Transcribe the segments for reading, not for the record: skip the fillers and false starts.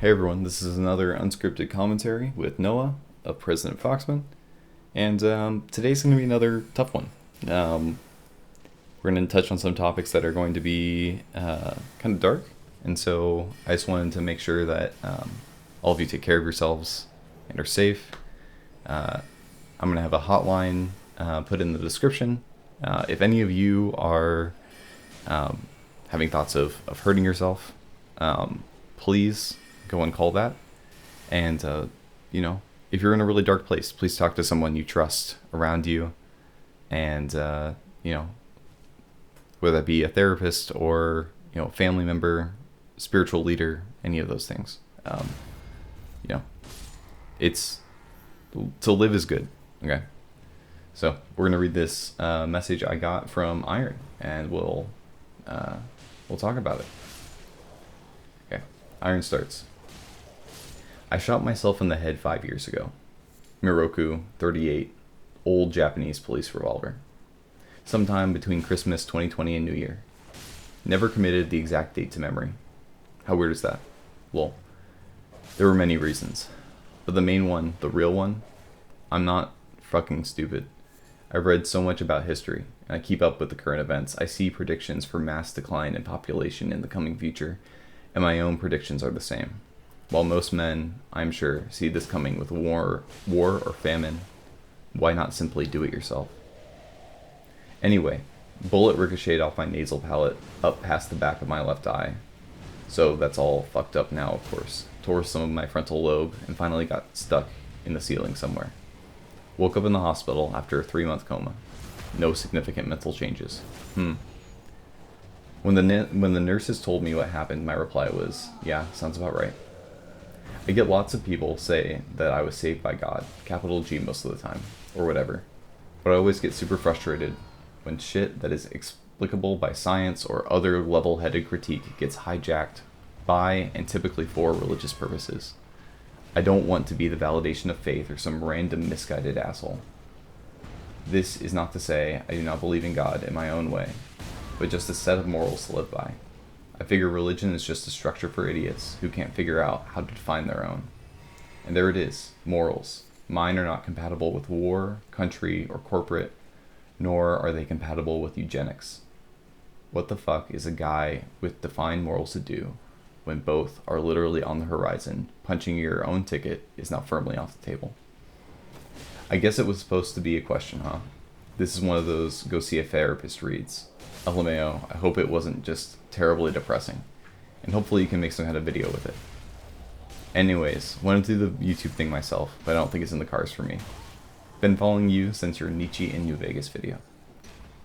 Hey everyone, this is another unscripted commentary with Noah of President Foxman, and today's going to be another tough one. We're going to touch on some topics that are going to be kind of dark, and so I just wanted to make sure that all of you take care of yourselves and are safe. I'm going to have a hotline put in the description. If any of you are having thoughts of hurting yourself, please go and call that. And, if you're in a really dark place, please talk to someone you trust around you. And, whether that be a therapist or, family member, spiritual leader, any of those things. It's to live is good. Okay. So we're going to read this message I got from Iron, and we'll talk about it. Okay. Iron starts. I shot myself in the head 5 years ago. Miroku, 38, old Japanese police revolver. Sometime between Christmas 2020 and New Year. Never committed the exact date to memory. How weird is that? Well, there were many reasons. But the main one, the real one, I'm not fucking stupid. I've read so much about history, and I keep up with the current events. I see predictions for mass decline in population in the coming future, and my own predictions are the same. While most men, I'm sure, see this coming with war or famine, why not simply do it yourself? Anyway, bullet ricocheted off my nasal palate up past the back of my left eye. So that's all fucked up now, of course. Tore some of my frontal lobe and finally got stuck in the ceiling somewhere. Woke up in the hospital after a 3-month coma. No significant mental changes. When the nurses told me what happened, my reply was, yeah, sounds about right. I get lots of people say that I was saved by God, capital G most of the time, or whatever. But I always get super frustrated when shit that is explicable by science or other level-headed critique gets hijacked by and typically for religious purposes. I don't want to be the validation of faith or some random misguided asshole. This is not to say I do not believe in God in my own way, but just a set of morals to live by. I figure religion is just a structure for idiots who can't figure out how to define their own. And there it is, morals. Mine are not compatible with war, country, or corporate, nor are they compatible with eugenics. What the fuck is a guy with defined morals to do when both are literally on the horizon? Punching your own ticket is now firmly off the table. I guess it was supposed to be a question, huh? This is one of those go see a therapist reads. LMAO, I hope it wasn't just terribly depressing. And hopefully you can make some kind of video with it. Anyways, wanted to do the YouTube thing myself, but I don't think it's in the cards for me. Been following you since your Nietzsche in New Vegas video.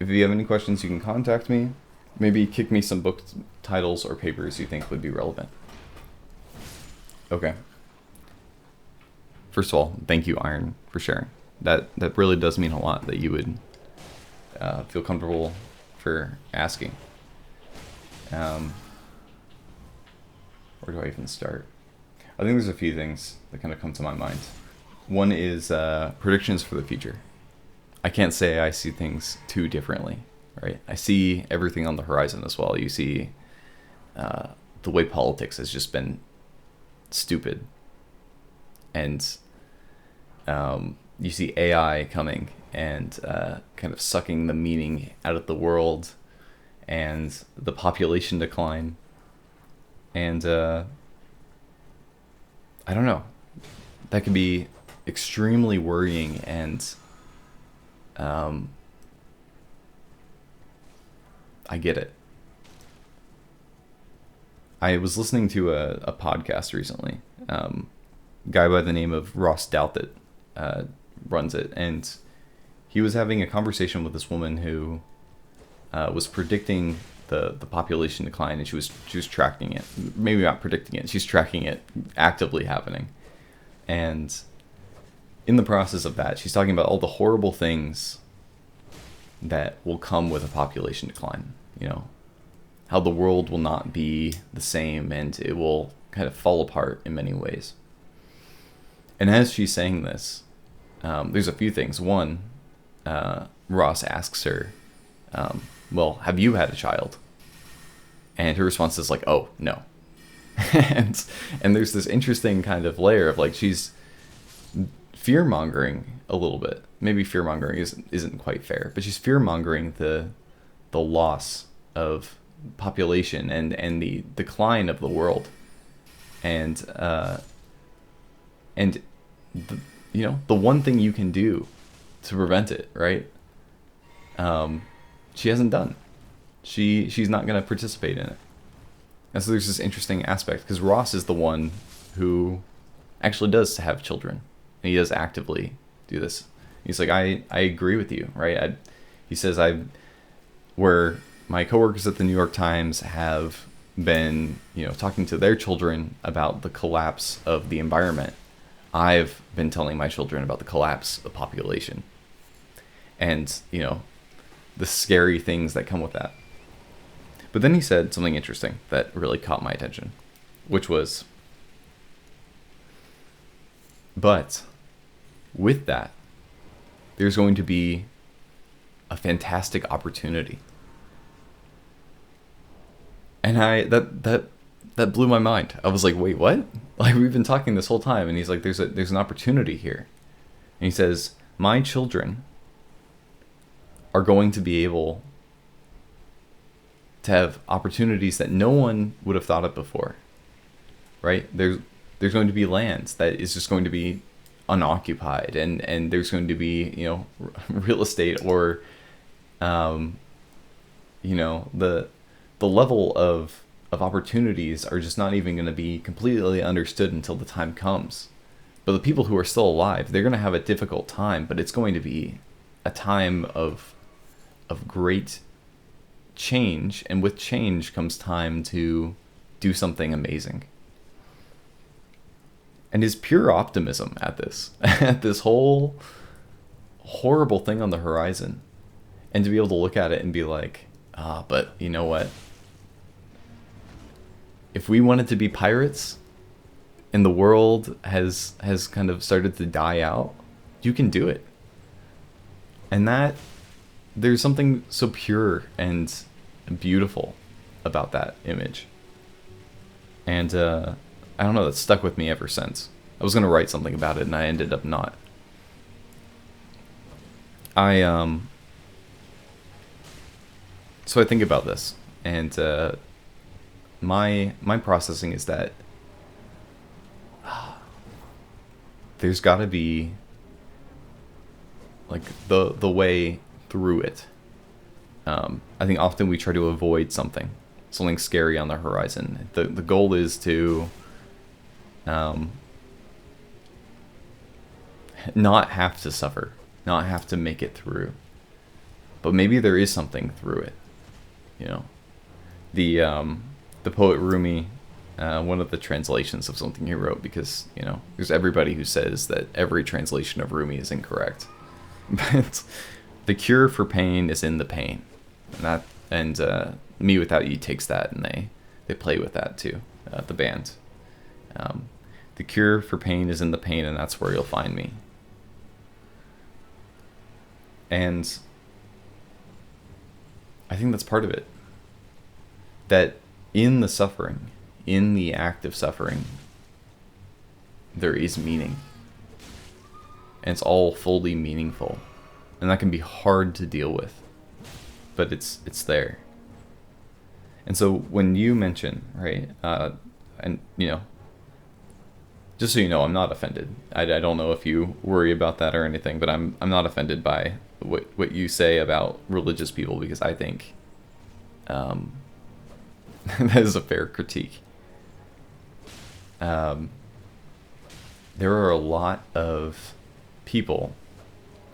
If you have any questions, you can contact me. Maybe kick me some book titles or papers you think would be relevant. Okay. First of all, thank you, Iron, for sharing. That really does mean a lot that you would feel comfortable for asking. Where do I even start? I think there's a few things that kind of come to my mind. One is predictions for the future. I can't say I see things too differently, right? I see everything on the horizon as well. You see the way politics has just been stupid. And you see AI coming and kind of sucking the meaning out of the world, and the population decline. And I don't know. That could be extremely worrying, and I get it. I was listening to a podcast recently. Guy by the name of Ross Douthat runs it, and he was having a conversation with this woman who was predicting the population decline, and she was tracking it. Maybe not predicting it. She's tracking it actively happening. And in the process of that, she's talking about all the horrible things that will come with a population decline. How the world will not be the same, and it will kind of fall apart in many ways. And as she's saying this, there's a few things. One, Ross asks her, well, have you had a child? And her response is like, oh, no. and and there's this interesting kind of layer of like she's fear mongering a little bit. Maybe fear mongering isn't quite fair, but she's fear mongering the loss of population and the decline of the world, and and the, the one thing you can do to prevent it, right? She hasn't done. She's not going to participate in it. And so there's this interesting aspect because Ross is the one who actually does have children, and he does actively do this. He's like, I agree with you, right? He says where my coworkers at the New York Times have been, talking to their children about the collapse of the environment, I've been telling my children about the collapse of population, and the scary things that come with that. But then he said something interesting that really caught my attention, which was, but with that, there's going to be a fantastic opportunity. And that blew my mind. I was like, wait, what? Like, we've been talking this whole time, and he's like, there's an opportunity here. And he says, my children are going to be able to have opportunities that no one would have thought of before, right? There's going to be lands that is just going to be unoccupied, and there's going to be real estate or the level of opportunities are just not even going to be completely understood until the time comes. But the people who are still alive, they're going to have a difficult time, but it's going to be a time of great change, and with change comes time to do something amazing. And his pure optimism at this whole horrible thing on the horizon, and to be able to look at it and be like, but you know what? If we wanted to be pirates and the world has kind of started to die out, you can do it. And that there's something so pure and beautiful about that image. And I don't know, that's stuck with me ever since. I was going to write something about it and I ended up not. So I think about this, and my processing is that there's got to be like the way through it. I think often we try to avoid something scary on the horizon. The goal is to not have to suffer, not have to make it through. But maybe there is something through it. The poet Rumi, one of the translations of something he wrote, because there's everybody who says that every translation of Rumi is incorrect. But the cure for pain is in the pain, and Me Without You takes that, and they play with that too. The band. The cure for pain is in the pain, and that's where you'll find me. And I think that's part of it. That in the suffering, in the act of suffering, there is meaning. And it's all fully meaningful. And that can be hard to deal with. But it's there. And so when you mention, right, and just so you know, I'm not offended. I don't know if you worry about that or anything, but I'm not offended by what you say about religious people, because I think that is a fair critique. There are a lot of people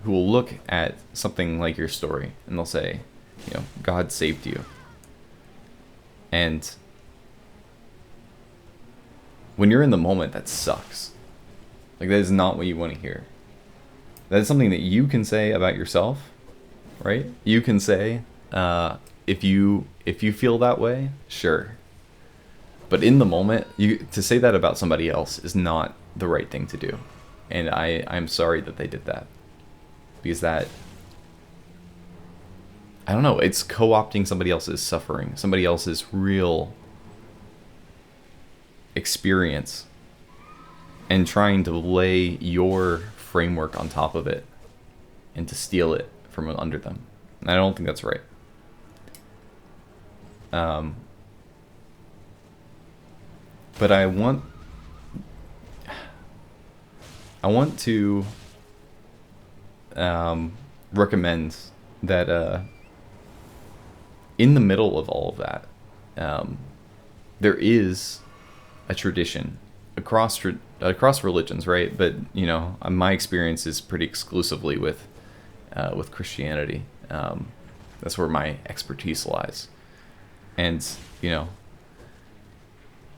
who will look at something like your story and they'll say, God saved you. And when you're in the moment, that sucks. Like, that is not what you want to hear. That is something that you can say about yourself, right? You can say, if you feel that way, sure. But in the moment, to say that about somebody else is not the right thing to do. And I'm sorry that they did that. Because that, I don't know, it's co-opting somebody else's suffering, somebody else's real experience and trying to lay your framework on top of it and to steal it from under them. And I don't think that's right. But I want to recommend that in the middle of all of that, there is a tradition across religions, right? But my experience is pretty exclusively with Christianity. That's where my expertise lies, and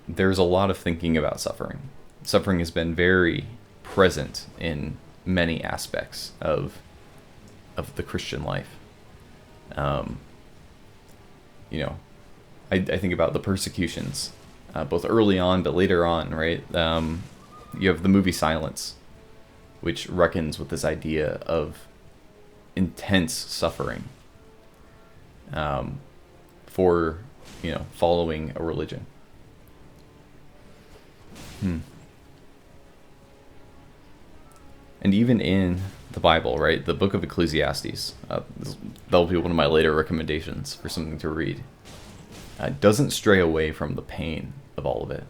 there's a lot of thinking about suffering. Suffering has been very present in many aspects of the Christian life. I think about the persecutions, both early on but later on, right? You have the movie Silence, which reckons with this idea of intense suffering for following a religion. And even in the Bible, right, the book of Ecclesiastes, that'll be one of my later recommendations for something to read, doesn't stray away from the pain of all of it.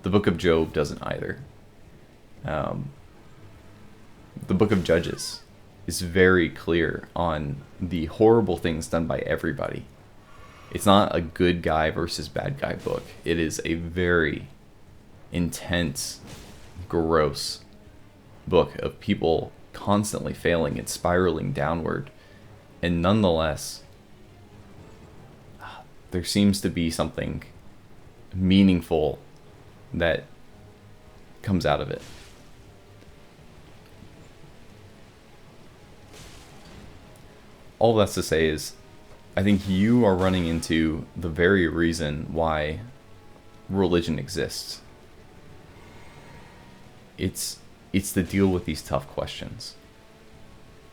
The book of Job doesn't either. The book of Judges is very clear on the horrible things done by everybody. It's not a good guy versus bad guy book. It is a very intense, gross book of people constantly failing and spiraling downward. And nonetheless, there seems to be something meaningful that comes out of it. All that's to say is, I think you are running into the very reason why religion exists. It's to deal with these tough questions.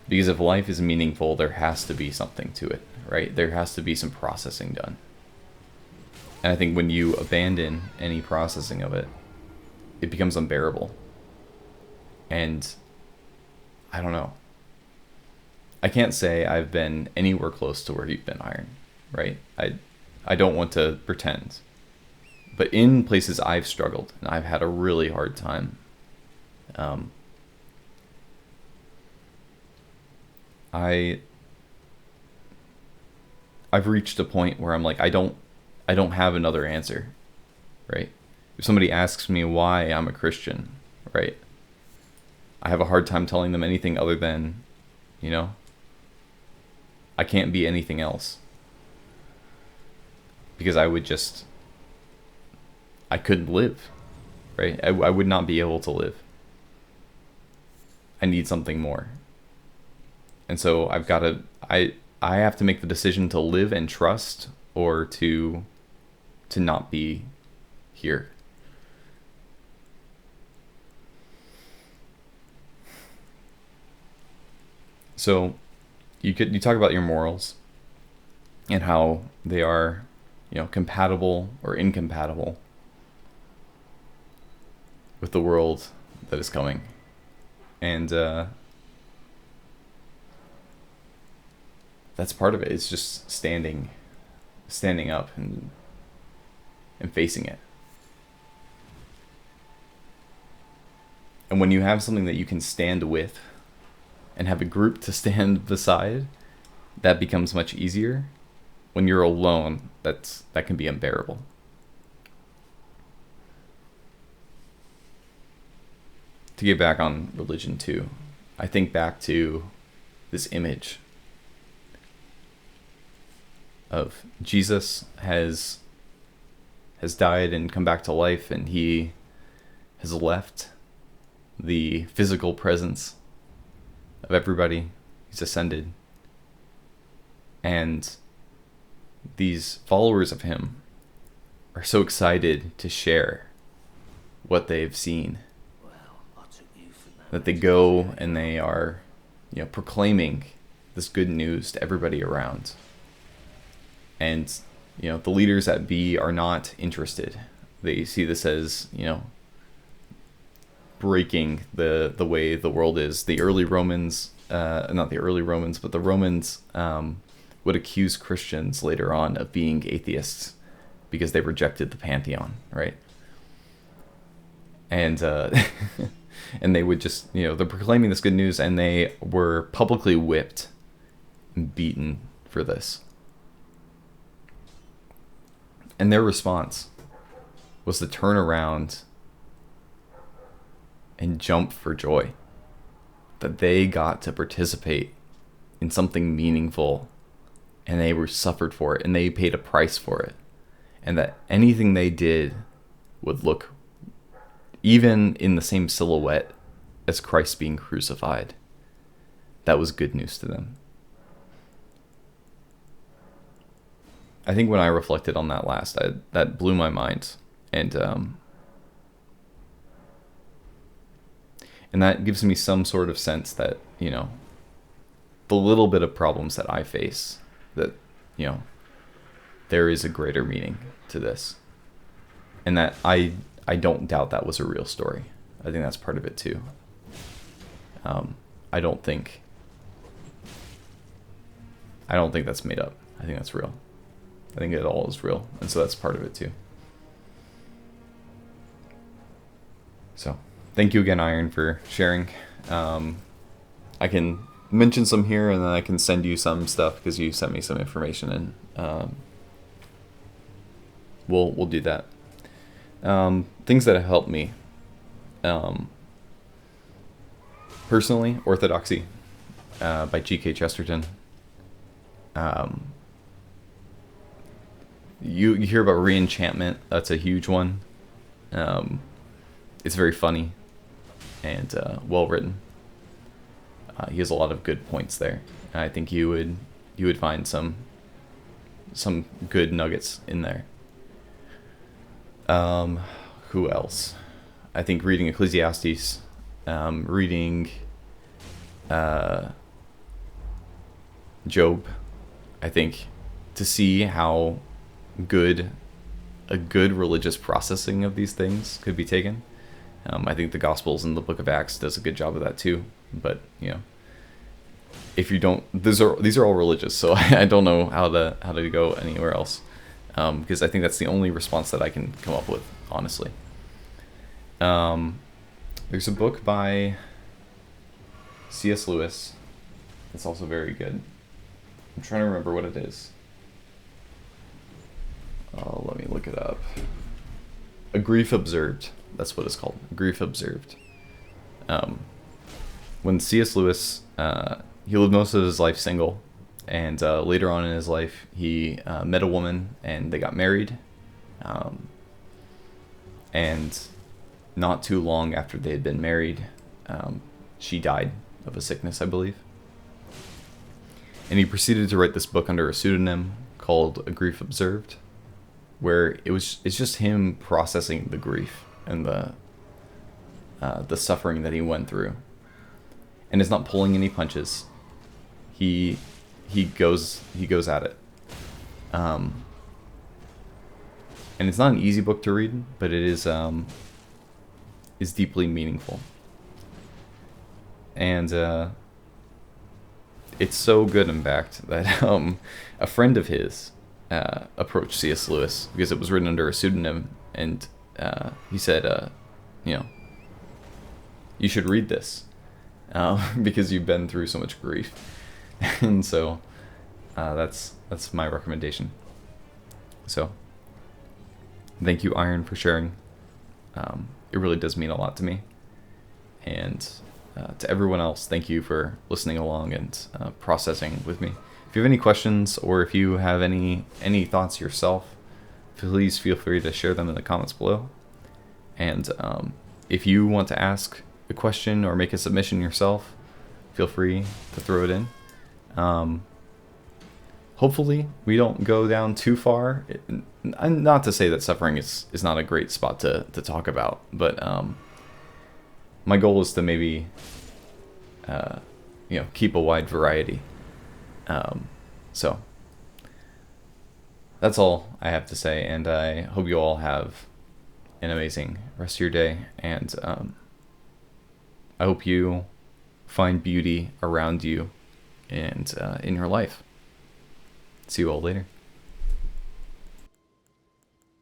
Because if life is meaningful, there has to be something to it, right? There has to be some processing done. And I think when you abandon any processing of it, it becomes unbearable. And I don't know. I can't say I've been anywhere close to where you've been, Iron, right? I don't want to pretend. But in places I've struggled, and I've had a really hard time, I've reached a point where I'm like, I don't have another answer, right? If somebody asks me why I'm a Christian, right, I have a hard time telling them anything other than, I can't be anything else. Because I couldn't live, right? I would not be able to live. I need something more. And so I have to make the decision to live and trust, or to not be here. So you talk about your morals and how they are, compatible or incompatible with the world that is coming. And that's part of it. It's just standing up and facing it. And when you have something that you can stand with and have a group to stand beside, that becomes much easier. When you're alone, that can be unbearable. To get back on religion too, I think back to this image of Jesus has died and come back to life, and he has left the physical presence of everybody. He's ascended. And these followers of him are so excited to share what they've seen that they go and they are, proclaiming this good news to everybody around. And, the leaders at B are not interested. They see this as, breaking the way the world is. The early Romans, not the early Romans, but the Romans would accuse Christians later on of being atheists because they rejected the pantheon, right? And and they would just, they're proclaiming this good news, and they were publicly whipped and beaten for this. And their response was to turn around and jump for joy that they got to participate in something meaningful, and they were suffered for it, and they paid a price for it, and that anything they did would look even in the same silhouette as Christ being crucified. That was good news to them. I think when I reflected on that last, that blew my mind, and that gives me some sort of sense that, the little bit of problems that I face, that, there is a greater meaning to this, and that I don't doubt that was a real story. I think that's part of it too. I don't think that's made up. I think that's real. I think it all is real, and so that's part of it too. So, thank you again, Iron, for sharing. I can mention some here, and then I can send you some stuff because you sent me some information, and we'll do that. Things that have helped me. Personally, Orthodoxy by G.K. Chesterton. You hear about Reenchantment. That's a huge one. It's very funny and well written. He has a lot of good points there. I think you would find some good nuggets in there. Who else? I think reading Ecclesiastes, reading Job. I think to see how a good religious processing of these things could be taken. I think the Gospels and the Book of Acts does a good job of that too. But if you don't, these are all religious, so I don't know how to go anywhere else, because I think that's the only response that I can come up with, honestly. There's a book by C.S. Lewis that's also very good. I'm trying to remember what it is. Let me look it up. A Grief Observed. That's what it's called. Grief Observed. When C.S. Lewis, he lived most of his life single, and later on in his life, he met a woman, and they got married. And not too long after they had been married, she died of a sickness, I believe. And he proceeded to write this book under a pseudonym called A Grief Observed, where it's just him processing the grief and the suffering that he went through, and it's not pulling any punches. He goes at it, and it's not an easy book to read, but it is deeply meaningful, and it's so good, in fact, that a friend of his approached C.S. Lewis because it was written under a pseudonym, and he said, you should read this because you've been through so much grief. And so that's my recommendation. So thank you, Iron, for sharing. It really does mean a lot to me. And to everyone else, thank you for listening along and processing with me. If you have any questions, or if you have any thoughts yourself, please feel free to share them in the comments below. And if you want to ask a question or make a submission yourself, feel free to throw it in. Hopefully we don't go down too far. Not to say that suffering is not a great spot to talk about, but my goal is to maybe keep a wide variety. So that's all I have to say, and I hope you all have an amazing rest of your day, and I hope you find beauty around you and in your life. See you all later.